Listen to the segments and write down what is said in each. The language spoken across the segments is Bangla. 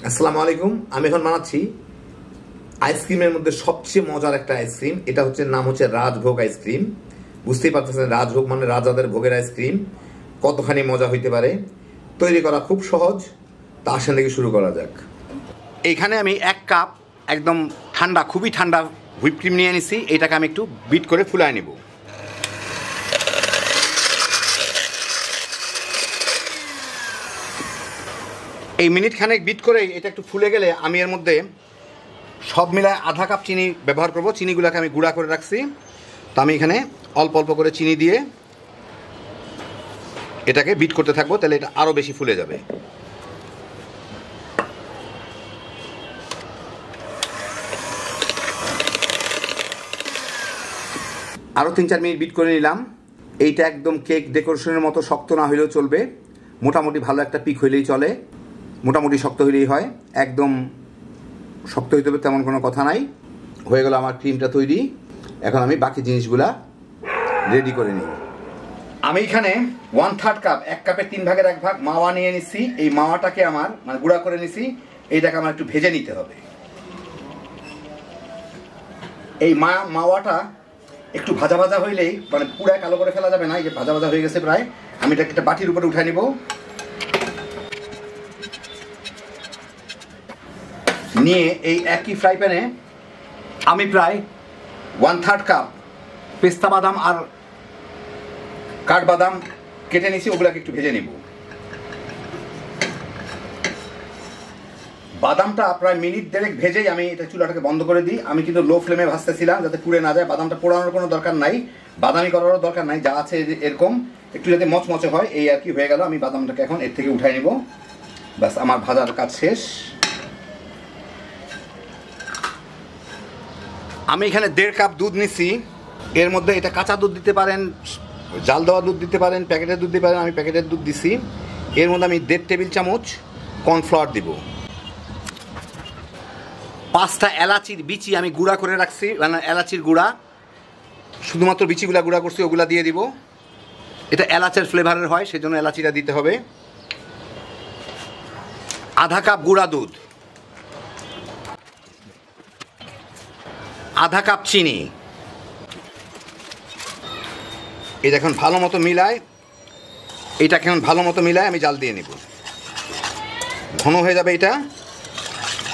আসসালামু আলাইকুম। আমি এখন বানাচ্ছি আইসক্রিমের মধ্যে সবচেয়ে মজার একটা আইসক্রিম। এটা হচ্ছে নাম হচ্ছে রাজভোগ আইসক্রিম। বুঝতেই পারতেছেন রাজভোগ মানে রাজাদের ভোগের আইসক্রিম, কতখানি মজা হইতে পারে। তৈরি করা খুব সহজ, তা আসেন থেকে শুরু করা যাক। এইখানে আমি 1 কাপ একদম ঠান্ডা, খুবই ঠান্ডা হুইপ ক্রিম নিয়ে নিছি। এটাকে আমি একটু বিট করে ফুলায় নেব। এই মিনিট খানেক বিট করে এটা একটু ফুলে গেলে আমি এর মধ্যে সব মিলায় আধা কাপ চিনি ব্যবহার করব। চিনিগুলোকে আমি গুঁড়া করে রাখছি, তো আমি এখানে অল্প অল্প করে চিনি দিয়ে এটাকে বিট করতে থাকবো, তাহলে এটা আরও বেশি ফুলে যাবে। আরও 3-4 মিনিট বিট করে নিলাম। এইটা একদম কেক ডেকোরেশনের মতো শক্ত না হলেও চলবে, মোটামুটি ভালো একটা পিক হইলেই চলে। মোটামুটি শক্ত হইলেই হয়, একদম শক্ত হইতে হবে তেমন কোনো কথা নাই। হয়ে গেল আমার ক্রিমটা তৈরি। এখন আমি বাকি জিনিসগুলা রেডি করে নিই। আমি এখানে 1/3 কাপ, 1 কাপের 3 ভাগের 1 ভাগ মাওয়া নিয়ে নিছি। এই মাওয়াটাকে আমার মানে গুঁড়া করে নিছি। এইটাকে আমার একটু ভেজে নিতে হবে। এই মাওয়াটা একটু ভাজা ভাজা হইলেই, মানে পুরো কালো করে ফেলা যাবে না, এই যে ভাজা ভাজা হয়ে গেছে প্রায়, আমি এটাকে একটা বাটির উপরে উঠে নিব। নিয়ে এই একই ফ্রাই প্যানে আমি প্রায় 1/3 কাপ পেস্তা বাদাম আর কাঠবাদাম কেটে নিয়েছি, ওগুলোকে একটু ভেজে নিব। বাদামটা প্রায় মিনিট 1.5 ভেজেই আমি এটা চুলাটাকে বন্ধ করে দিই। আমি কিন্তু লো ফ্লেমে ভাজতেছিলাম যাতে পুড়ে না যায়। বাদামটা পোড়ানোর কোনো দরকার নাই, বাদামি করারও দরকার নাই, যা আছে এরকম একটু যাতে মচমচে হয়, এই আর কি হয়ে গেল। আমি বাদামটাকে এখন এর থেকে উঠাই নিব। ব্যাস, আমার ভাজার কাজ শেষ। আমি এখানে 1.5 কাপ দুধ নিছি। এর মধ্যে এটা কাঁচা দুধ দিতে পারেন, জাল দেওয়া দুধ দিতে পারেন, প্যাকেটের দুধ দিতে পারেন। আমি প্যাকেটের দুধ দিছি। এর মধ্যে আমি 1.5 টেবিল চামচ কর্নফ্লাওয়ার দিব। 5টা এলাচির বিচি আমি গুঁড়া করে রাখছি, মানে এলাচির গুঁড়া, শুধুমাত্র বিচিগুলা গুঁড়া করছি, ওগুলা দিয়ে দিব। এটা এলাচের ফ্লেভারের হয়, সেজন্য এলাচিটা দিতে হবে। আধা কাপ গুঁড়া দুধ, আধা কাপ চিনি। এটা এখন ভালো মতো মিলায়, এইটাকে এখন ভালো মতো মিলায় আমি জাল দিয়ে নেব। ঘন হয়ে যাবে, এটা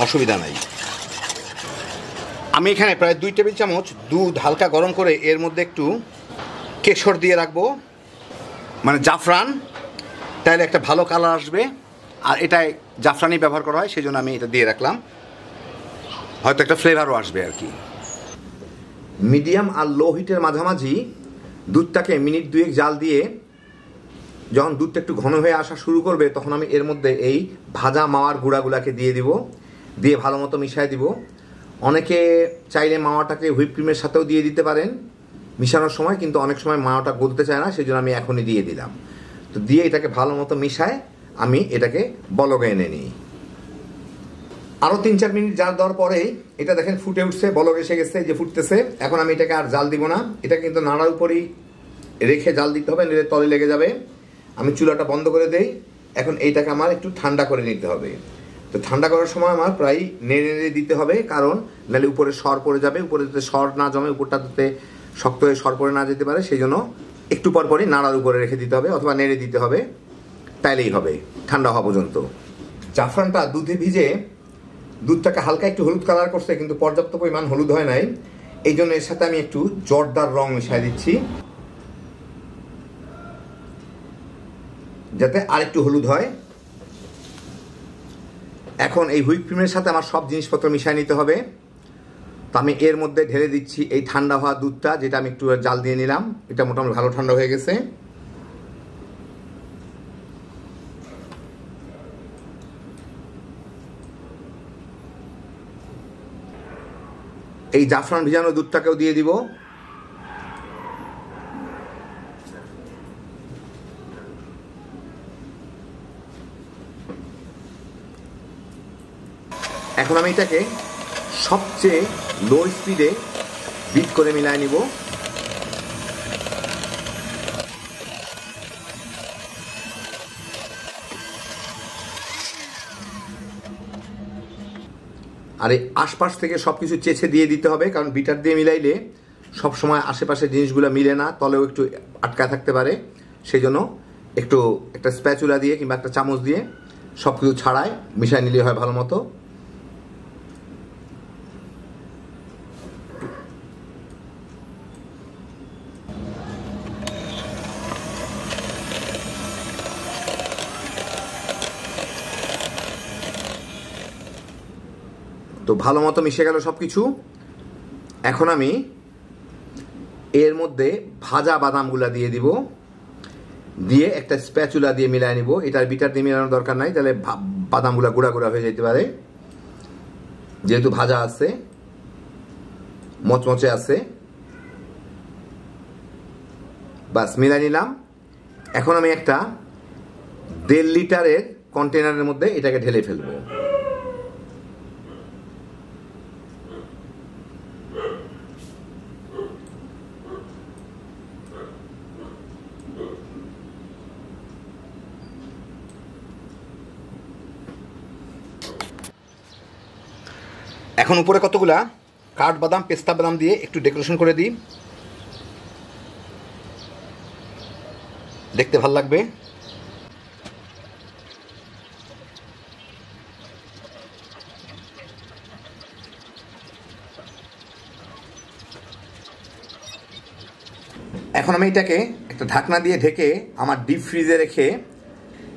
অসুবিধা নাই। আমি এখানে প্রায় 2 টেবিল চামচ দুধ হালকা গরম করে এর মধ্যে একটু কেশর দিয়ে রাখবো, মানে জাফরান, তাহলে একটা ভালো কালার আসবে। আর এটাই জাফরানই ব্যবহার করা হয়, সেই জন্য আমি এটা দিয়ে রাখলাম, হয়তো একটা ফ্লেভারও আসবে আর কি। মিডিয়াম আর লো হিটের মাঝামাঝি দুধটাকে মিনিট 2 জাল দিয়ে যখন দুধটা একটু ঘন হয়ে আসা শুরু করবে, তখন আমি এর মধ্যে এই ভাজা মাওয়ার গুঁড়াগুলাকে দিয়ে দিব, দিয়ে ভালো মতো মিশিয়ে দিব। অনেকে চাইলে মাওয়াটাকে হুইপ ক্রিমের সাথেও দিয়ে দিতে পারেন মিশানোর সময়, কিন্তু অনেক সময় মাওয়াটা গলতে চায় না, সেই জন্য আমি এখনই দিয়ে দিলাম। তো দিয়ে এটাকে ভালো মতো মিশায় আমি এটাকে বলকে এনে নিই। আরও 3-4 মিনিট জাল দেওয়ার পরে এটা দেখেন ফুটে উঠছে, বলক এসে গেছে, যে ফুটতেছে। এখন আমি এটাকে আর জাল দিব না, এটা কিন্তু নাড়ার উপরেই রেখে জাল দিতে হবে, নিলে তলে লেগে যাবে। আমি চুলাটা বন্ধ করে দেই। এখন এইটাকে আমার একটু ঠান্ডা করে নিতে হবে। তো ঠান্ডা করার সময় আমার প্রায় নেড়ে নেড়ে দিতে হবে, কারণ নাহলে উপরে সর পড়ে যাবে। উপরে যাতে সর না জমে, উপরটা যাতে শক্ত হয়ে সর পড়ে না যেতে পারে, সেই জন্য একটু পর পরই নাড়ার উপরে রেখে দিতে হবে, অথবা নেড়ে দিতে হবে, তাইলেই হবে ঠান্ডা হওয়া পর্যন্ত। জাফরানটা দুধে ভিজে দুধটাকে হালকা একটু হলুদ কালার করছে, কিন্তু পর্যাপ্ত পরিমাণ হলুদ হয় নাই, এই জন্য এর সাথে আমি একটু জর্দার রং মিশিয়ে দিচ্ছি, যাতে আর একটু হলুদ হয়। এখন এই হুইপ ক্রিমের সাথে আমার সব জিনিসপত্র মিশিয়ে নিতে হবে। তো আমি এর মধ্যে ঢেলে দিচ্ছি এই ঠান্ডা হওয়া দুধটা, যেটা আমি একটু জাল দিয়ে নিলাম। এটা মোটামুটি ভালো ঠান্ডা হয়ে গেছে। এই জাফরান ভিজানো দুধটাকেও দিয়ে দিব। এখন আমি এটাকে সবচেয়ে লো স্পিডে বিট করে মিলায় নিব। আর এই আশপাশ থেকে সব কিছু চেঁচে দিয়ে দিতে হবে, কারণ বিটার দিয়ে মিলাইলে সব সময় আশেপাশে জিনিসগুলো মিলে না, তলেও একটু আটকায় থাকতে পারে। সেই জন্য একটু একটা স্প্যাচুলা দিয়ে কিংবা একটা চামচ দিয়ে সব কিছু ছাড়াই মিশাই নিলে হয় ভালো মতো। তো ভালো মতো মিশে গেল সব কিছু। এখন আমি এর মধ্যে ভাজা বাদামগুলা দিয়ে দিব, দিয়ে একটা স্প্যাচুলা দিয়ে মিলাই নিব। এটার বিটার দিয়ে মিলানোর দরকার নাই, তাহলে বাদামগুলা গুঁড়া গুঁড়া হয়ে যেতে পারে, যেহেতু ভাজা আছে, মচমচে আছে। বাস মিলাই নিলাম। এখন আমি একটা 1.5 লিটারের কন্টেনারের মধ্যে এটাকে ঢেলে ফেলবো। এখন উপরে কতগুলা কাঠবাদাম, পেস্তা বাদাম দিয়ে একটু ডেকোরেশন করে দিই, দেখতে ভাল লাগবে। এখন আমি এটাকে একটা ঢাকনা দিয়ে ঢেকে আমার ডিপ ফ্রিজে রেখে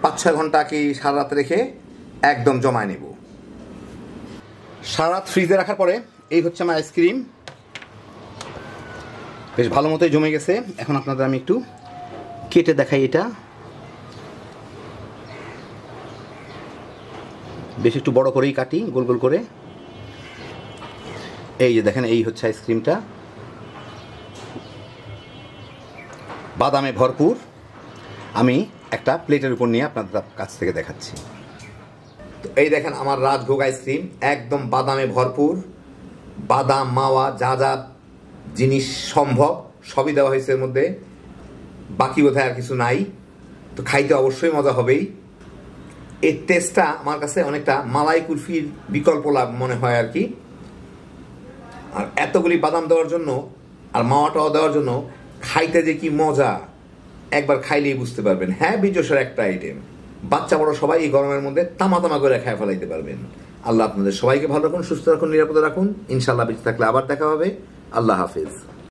5-6 ঘন্টা কি সারা রাত রেখে একদম জমায় নেব। সারা রাত ফ্রিজে রাখার পরে এই হচ্ছে আমার আইসক্রিম, বেশ ভালো মতোই জমে গেছে। এখন আপনাদের আমি একটু কেটে দেখাই। এটা বেশ একটু বড় করেই কাটি, গোল গোল করে। এই যে দেখেন, এই হচ্ছে আইসক্রিমটা, বাদামে ভরপুর। আমি একটা প্লেটের উপর নিয়ে আপনাদের কাছ থেকে দেখাচ্ছি। তো এই দেখেন আমার রাজভোগ আইসক্রিম, একদম বাদামে ভরপুর। বাদাম, মাওয়া, যা যা জিনিস সম্ভব সবই দেওয়া হয়েছে এর মধ্যে, বাকি বোধহয় আর কিছু নাই। তো খাইতে অবশ্যই মজা হবেই। এর টেস্টটা আমার কাছে অনেকটা মালাই কুলফির বিকল্প লাভ মনে হয় আর কি। আর এতগুলি বাদাম দেওয়ার জন্য আর মাওয়াটাও দেওয়ার জন্য খাইতে যে কি মজা, একবার খাইলেই বুঝতে পারবেন। হ্যাঁ, বিজস্বর একটা আইটেম, বাচ্চা বড় সবাই এই গরমের মধ্যে তামা তামা করে খায় ফেলাইতে পারবেন। আল্লাহ আপনাদের সবাইকে ভালো রাখুন, সুস্থ রাখুন, নিরাপদে রাখুন। ইনশাল্লাহ বেঁচে থাকলে আবার দেখা হবে। আল্লাহ হাফেজ।